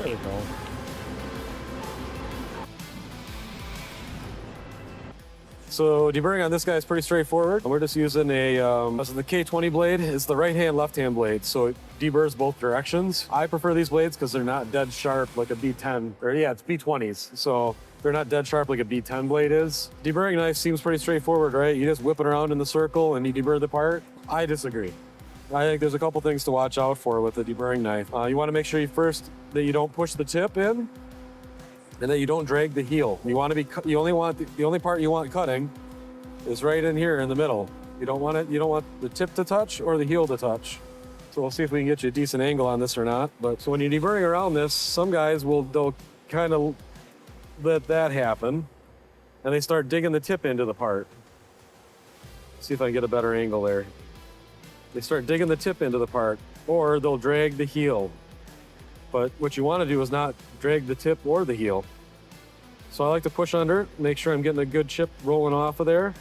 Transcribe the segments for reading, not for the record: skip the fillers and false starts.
April. So deburring on this guy is pretty straightforward. We're just using the K20 blade. It's the right-hand, left-hand blade, so it deburrs both directions. I prefer these blades because they're not dead sharp like a B10, or yeah, it's B20s. So they're not dead sharp like a B10 blade is. Deburring knife seems pretty straightforward, right? You just whip it around in the circle and you deburr the part. I disagree. I think there's a couple things to watch out for with the deburring knife. You want to make sure that you don't push the tip in, and that you don't drag the heel. You want to be, the only part you want cutting is right in here in the middle. You don't want the tip to touch or the heel to touch. So we'll see if we can get you a decent angle on this or not. But so when you're deburring around this, some guys they'll kind of let that happen, and they start digging the tip into the part. See if I can get a better angle there. They start digging the tip into the part, or they'll drag the heel. But what you want to do is not drag the tip or the heel. So I like to push under it, make sure I'm getting a good chip rolling off of there.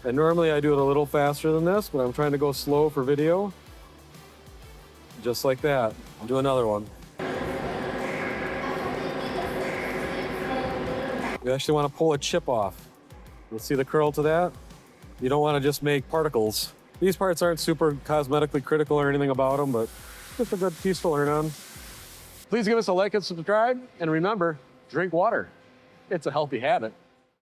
And normally I do it a little faster than this, but I'm trying to go slow for video. Just like that. I'll do another one. You actually want to pull a chip off. You'll see the curl to that. You don't want to just make particles. These parts aren't super cosmetically critical or anything about them, but just a good piece to learn on. Please give us a like and subscribe, and remember, drink water. It's a healthy habit.